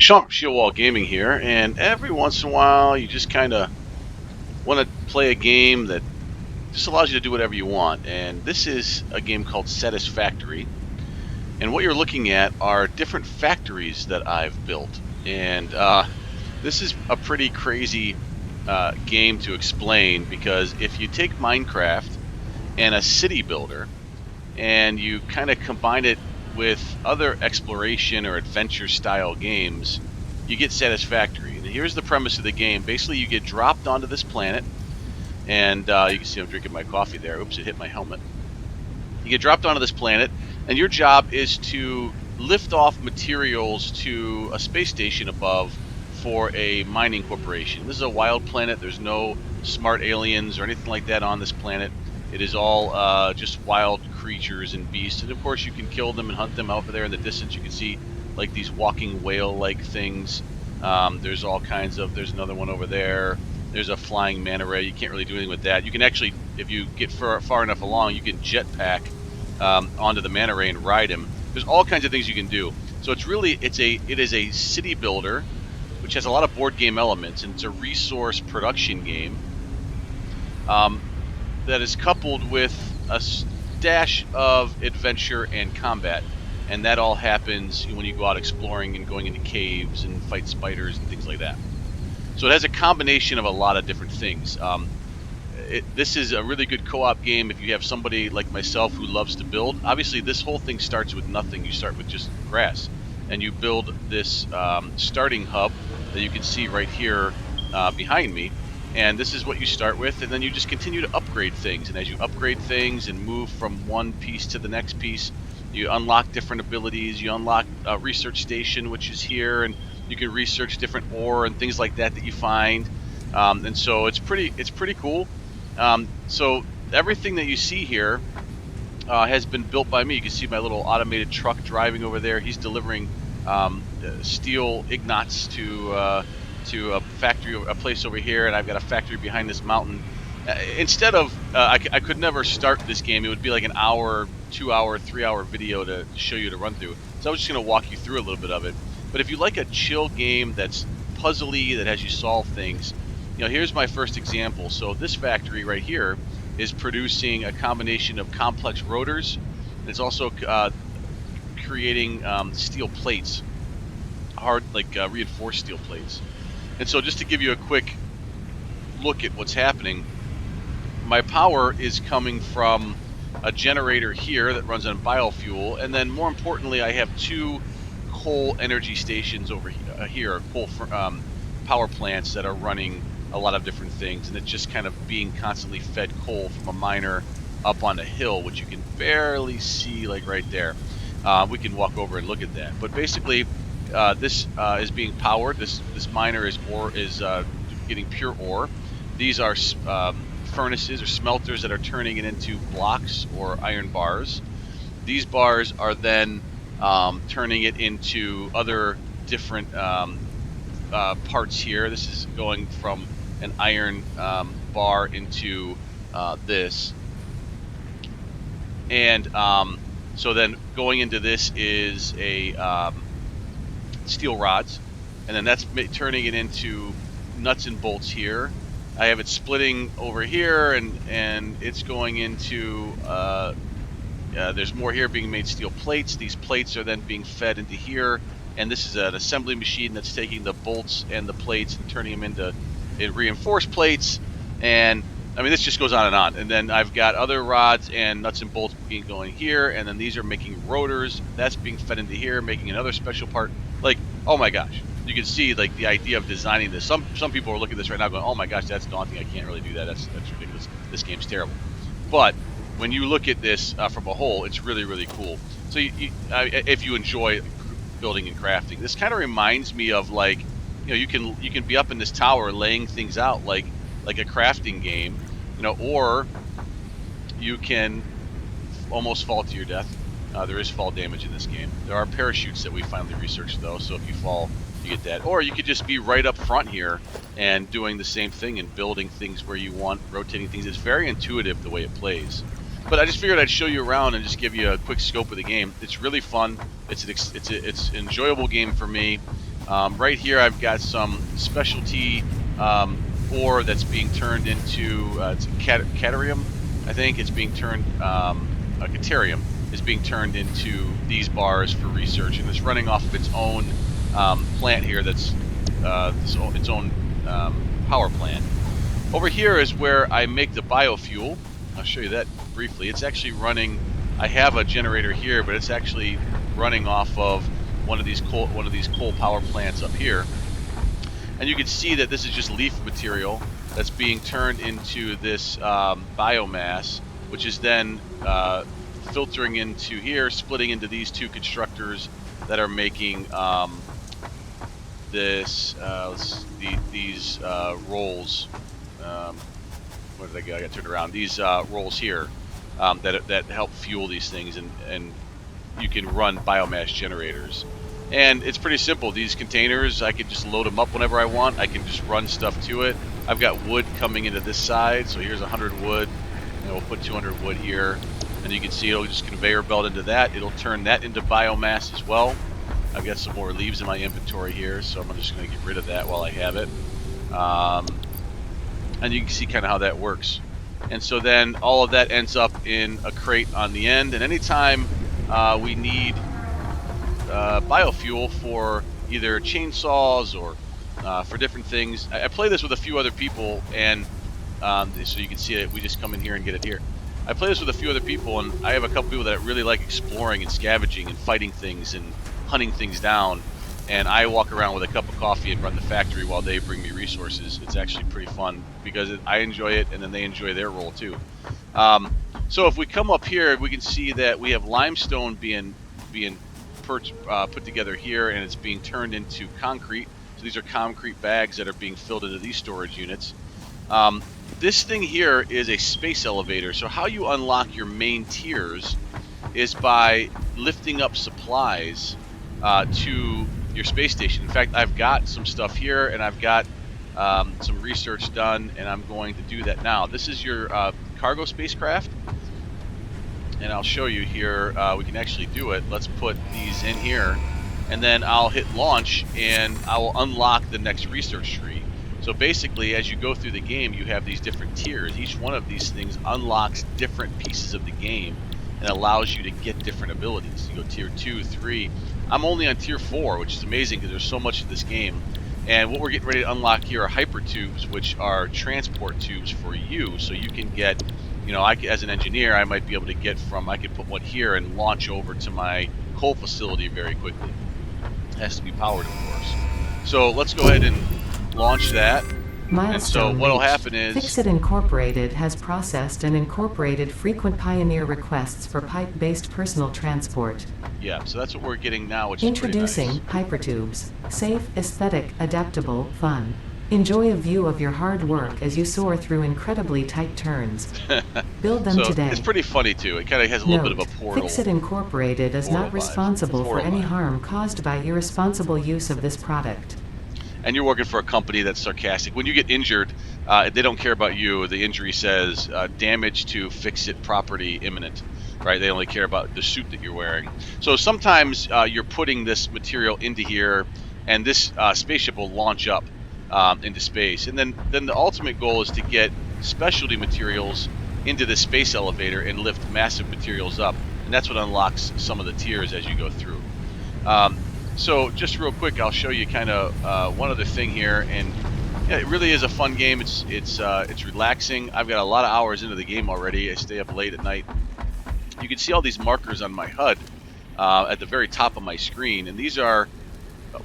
Shawn from Gaming here, and every once in a while you just kind of want to play a game that just allows you to do whatever you want. And this is a game called Satisfactory. And what you're looking at are different factories that I've built. And this is a pretty crazy game to explain because if you take Minecraft and a city builder and you kind of combine it with other exploration or adventure style games, you get Satisfactory. And here's the premise of the game. Basically, you get dropped onto this planet, and you can see I'm drinking my coffee there. Oops, it hit my helmet. You get dropped onto this planet, and your job is to lift off materials to a space station above for a mining corporation. This is a wild planet. There's no smart aliens or anything like that on this planet. It is all just wild creatures and beasts, and of course you can kill them and hunt them. Over there in the distance you can see like these walking whale-like things. There's all kinds of, there's another one over there. There's a flying manta ray. You can't really do anything with that. You can actually, if you get far enough along, you can jetpack onto the manta ray and ride him. There's all kinds of things you can do. So it's really, it is a city builder, which has a lot of board game elements, and it's a resource production game that is coupled with a dash of adventure and combat. And that all happens when you go out exploring and going into caves and fight spiders and things like that. So it has a combination of a lot of different things. This is a really good co-op game if you have somebody like myself who loves to build. Obviously, this whole thing starts with nothing. You start with just grass. And you build this starting hub that you can see right here behind me. And this is what you start with, and then you just continue to upgrade things. And as you upgrade things and move from one piece to the next piece, you unlock different abilities. You unlock a research station, which is here, and you can research different ore and things like that you find. And so it's pretty cool. So everything that you see here has been built by me. You can see my little automated truck driving over there. He's delivering steel ingots to a factory, a place over here, and I've got a factory behind this mountain. Instead of, I could never start this game. It would be like an hour, 2 hour, 3 hour video to show you to run through. So I was just going to walk you through a little bit of it. But if you like a chill game that's puzzly, that has you solve things, here's my first example. So this factory right here is producing a combination of complex rotors. It's also creating steel plates, hard, like reinforced steel plates. And so just to give you a quick look at what's happening, my power is coming from a generator here that runs on biofuel, and then more importantly, I have two coal energy stations over here, coal power plants that are running a lot of different things, and it's just kind of being constantly fed coal from a miner up on a hill, which you can barely see, like right there. We can walk over and look at that, but basically this is being powered. This miner is getting pure ore. These are furnaces or smelters that are turning it into blocks or iron bars. These bars are then turning it into other different parts here. This is going from an iron bar into this. And so then going into this is a steel rods, and then that's turning it into nuts and bolts here. I have it splitting over here, and it's going into there's more here being made steel plates. These plates are then being fed into here, and this is an assembly machine that's taking the bolts and the plates and turning them into reinforced plates. And I mean, this just goes on. And then I've got other rods and nuts and bolts going here, and then these are making rotors. That's being fed into here, making another special part. Like, oh my gosh, you can see like the idea of designing this. Some people are looking at this right now going, oh my gosh, that's daunting. I can't really do that. That's ridiculous. This game's terrible. But when you look at this from a whole, it's really, really cool. So if you enjoy building and crafting, this kind of reminds me of, like, you can be up in this tower laying things out like a crafting game, or you can almost fall to your death. There is fall damage in this game. There are parachutes that we finally researched, though, so if you fall, you get that. Or you could just be right up front here and doing the same thing and building things where you want, rotating things. It's very intuitive the way it plays. But I just figured I'd show you around and just give you a quick scope of the game. It's really fun. It's an enjoyable game for me. Right here, I've got some specialty ore that's being turned into it's a caterium, I think. It's being turned a caterium is being turned into these bars for research, and it's running off of its own plant here. That's its own power plant. Over here is where I make the biofuel. I'll show you that briefly. It's actually running. I have a generator here, but it's actually running off of one of these coal power plants up here. And you can see that this is just leaf material that's being turned into this biomass, which is then filtering into here, splitting into these two constructors that are making these rolls. Where did I go? I got turned around. These rolls here that help fuel these things, and you can run biomass generators. And it's pretty simple. These containers, I can just load them up whenever I want. I can just run stuff to it. I've got wood coming into this side, so here's 100 wood, and we'll put 200 wood here. And you can see it'll just conveyor belt into that. It'll turn that into biomass as well. I've got some more leaves in my inventory here, so I'm just going to get rid of that while I have it. And you can see kind of how that works. And so then all of that ends up in a crate on the end. And anytime we need biofuel for either chainsaws or for different things, I play this with a few other people, and so you can see it. We just come in here and get it here. I play this with a few other people, and I have a couple people that really like exploring and scavenging and fighting things and hunting things down. And I walk around with a cup of coffee and run the factory while they bring me resources. It's actually pretty fun because I enjoy it, and then they enjoy their role too. So if we come up here, we can see that we have limestone being put together here, and it's being turned into concrete. So these are concrete bags that are being filled into these storage units. This thing here is a space elevator. So how you unlock your main tiers is by lifting up supplies to your space station. In fact, I've got some stuff here, and I've got some research done, and I'm going to do that now. This is your cargo spacecraft, and I'll show you here. We can actually do it. Let's put these in here, and then I'll hit launch, and I will unlock the next research tree. So basically, as you go through the game, you have these different tiers. Each one of these things unlocks different pieces of the game and allows you to get different abilities. You go tier 2, 3. I'm only on tier 4, which is amazing because there's so much of this game. And what we're getting ready to unlock here are hyper tubes, which are transport tubes for you. So you can get, as an engineer, I might be able to get I could put one here and launch over to my coal facility very quickly. It has to be powered, of course. So let's go ahead and launch that. Milestone and so what'll reached. happen is Fixit Incorporated has processed and incorporated frequent Pioneer requests for pipe-based personal transport. Yeah, so that's what we're getting now, which is Introducing pretty nice. Hypertubes. Safe, aesthetic, adaptable, fun. Enjoy a view of your hard work as you soar through incredibly tight turns. Build them So today. it's pretty funny too. It kind of has a little bit of a portal. Fixit Incorporated is not vibes. responsible for any Vibe. harm caused by irresponsible use of this product. And you're working for a company that's sarcastic. When you get injured, they don't care about you. The injury says damage to Fixit property imminent, right? They only care about the suit that you're wearing. So sometimes you're putting this material into here, and this spaceship will launch up into space. And then the ultimate goal is to get specialty materials into the space elevator and lift massive materials up. And that's what unlocks some of the tiers as you go through. So just real quick, I'll show you kind of one other thing here, and it really is a fun game. It's relaxing. I've got a lot of hours into the game already. I stay up late at night. You can see all these markers on my HUD at the very top of my screen, and these are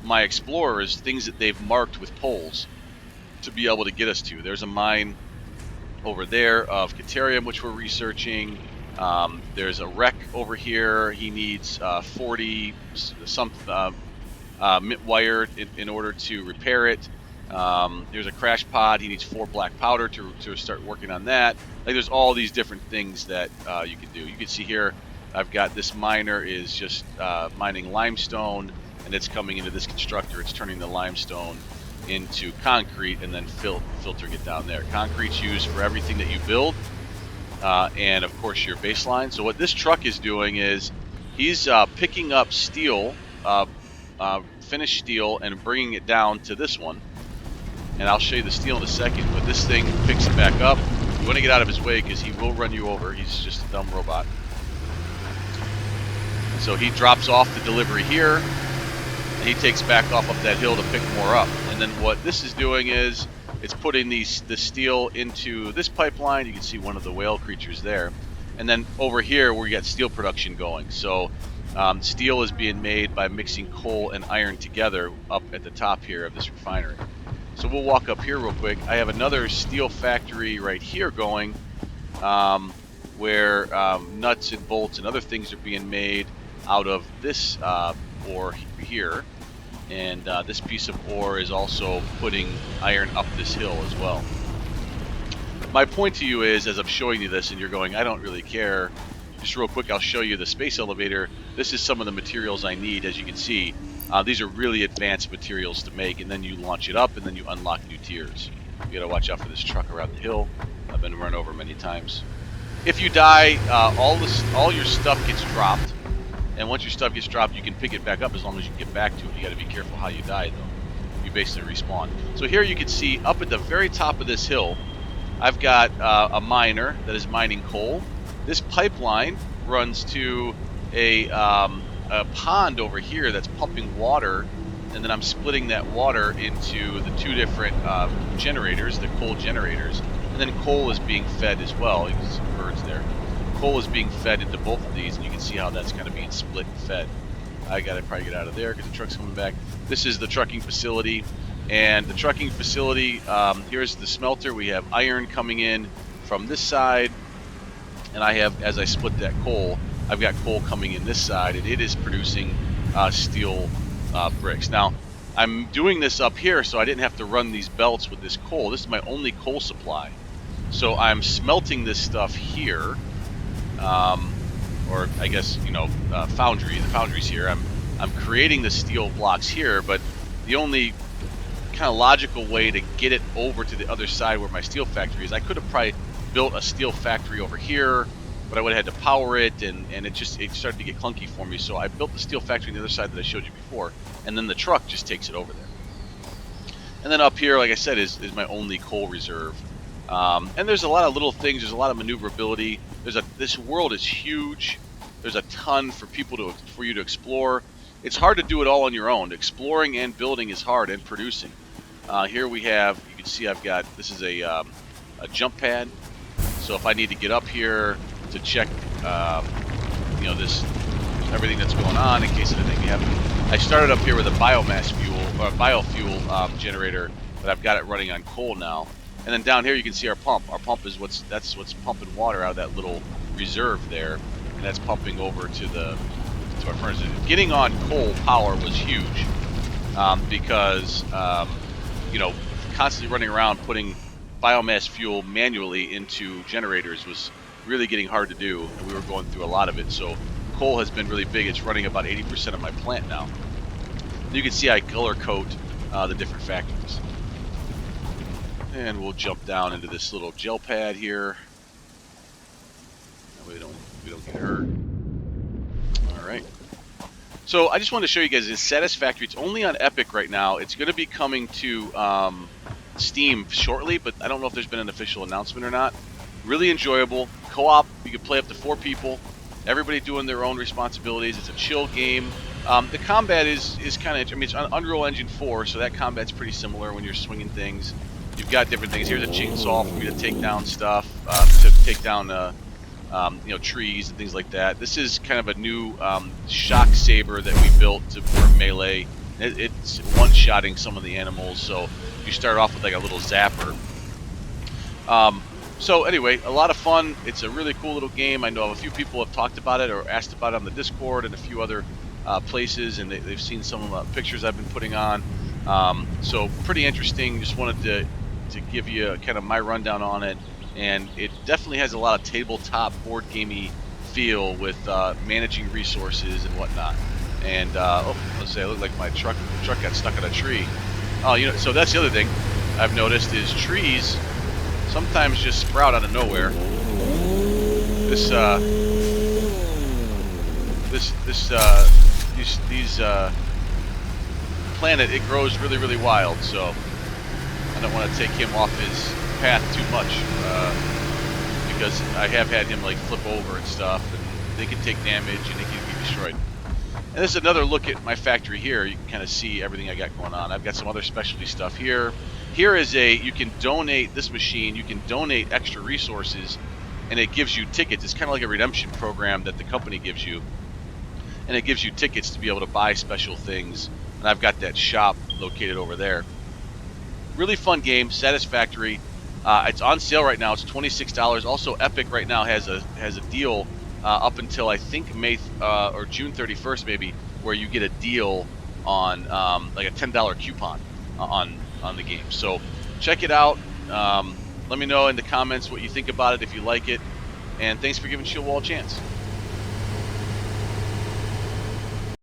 my explorers, things that they've marked with poles to be able to get us to. There's a mine over there of Caterium, which we're researching. There's a wreck over here. He needs 40 mint wire in order to repair it. There's a crash pod. He needs 4 black powder to start working on that. Like, there's all these different things that you can do. You can see here, I've got this miner is just mining limestone, and it's coming into this constructor. It's turning the limestone into concrete and then filtering it down there. Concrete's used for everything that you build. And of course your baseline. So what this truck is doing is he's picking up steel finished steel and bringing it down to this one. And I'll show you the steel in a second, but this thing picks it back up. You want to get out of his way because he will run you over. He's just a dumb robot. So he drops off the delivery here, and he takes back off up that hill to pick more up. And then what this is doing is it's putting the steel into this pipeline. You can see one of the whale creatures there. And then over here, we got steel production going. So steel is being made by mixing coal and iron together up at the top here of this refinery. So we'll walk up here real quick. I have another steel factory right here going where nuts and bolts and other things are being made out of this ore here. And this piece of ore is also putting iron up this hill as well. My point to you is, as I'm showing you this and you're going, I don't really care, just real quick, I'll show you the space elevator. This is some of the materials I need. As you can see, these are really advanced materials to make, and then you launch it up and then you unlock new tiers. You gotta watch out for this truck around the hill. I've been run over many times. If you die, all your stuff gets dropped, and once your stuff gets dropped, you can pick it back up as long as you can get back to it. You gotta be careful how you die though. You basically respawn. So here you can see up at the very top of this hill, I've got a miner that is mining coal. This pipeline runs to a pond over here that's pumping water, and then I'm splitting that water into the two different generators, the coal generators, and then coal is being fed as well. You can see some birds there. Coal is being fed into both of these, and you can see how that's kind of being split and fed. I gotta probably get out of there because the truck's coming back. This is the trucking facility, and the trucking facility, here's the smelter. We have iron coming in from this side, and I have, as I split that coal, I've got coal coming in this side, and it is producing steel bricks. Now, I'm doing this up here so I didn't have to run these belts with this coal. This is my only coal supply. So I'm smelting this stuff here, or I guess, you know, foundry. The foundry's here. I'm creating the steel blocks here, but the only kind of logical way to get it over to the other side where my steel factory is, I could have probably built a steel factory over here, but I would have had to power it, and it started to get clunky for me. So I built the steel factory on the other side that I showed you before, and then the truck just takes it over there. And then up here, like I said, is my only coal reserve. And there's a lot of little things. There's a lot of maneuverability. This world is huge. There's a ton for you to explore. It's hard to do it all on your own. Exploring and building is hard, and producing. Here we have, you can see I've got, this is a jump pad. So if I need to get up here to check, you know, everything that's going on in case anything happens. I started up here with a biofuel generator, but I've got it running on coal now. And then down here you can see our pump. Our pump is what's pumping water out of that little reserve there, and that's pumping over to our furnace. Getting on coal power was huge because you know, constantly running around putting biomass fuel manually into generators was really getting hard to do, and we were going through a lot of it. So coal has been really big. It's running about 80% of my plant now. You can see I color code the different factories. And we'll jump down into this little gel pad here. That way we don't get hurt. All right. So I just wanted to show you guys this Satisfactory. It's only on Epic right now. It's going to be coming to Steam shortly, but I don't know if there's been an official announcement or not. Really enjoyable. Co-op. You can play up to 4 people. Everybody doing their own responsibilities. It's a chill game. The combat is kind of, I mean, it's on Unreal Engine 4, so that combat's pretty similar when you're swinging things. You've got different things. Here's a chainsaw for me to take down stuff, to take down you know, trees and things like that. This is kind of a new shock saber that we built for melee. It's one-shotting some of the animals, so you start off with like a little zapper. So anyway, a lot of fun. It's a really cool little game. I know a few people have talked about it or asked about it on the Discord and a few other places, and they've seen some pictures I've been putting on. So pretty interesting. Just wanted to give you kind of my rundown on it. And it definitely has a lot of tabletop board gamey feel with managing resources and whatnot. And oh, let's say I look like my truck got stuck on a tree. Oh, you know, so that's the other thing I've noticed is trees sometimes just sprout out of nowhere. These planet, it grows really, really wild. So I don't want to take him off his path too much, because I have had him like flip over and stuff, and they can take damage and they can be destroyed. And this is another look at my factory here. You can kind of see everything I got going on. I've got some other specialty stuff here. Here is you can donate this machine, you can donate extra resources, and it gives you tickets. It's kind of like a redemption program that the company gives you, and it gives you tickets to be able to buy special things. And I've got that shop located over there. Really fun game, Satisfactory. It's on sale right now. It's $26. Also, Epic right now has a deal up until I think May or June 31st maybe, where you get a deal on like a $10 coupon on the game. So check it out. Let me know in the comments what you think about it if you like it. And thanks for giving Shield Wall a chance.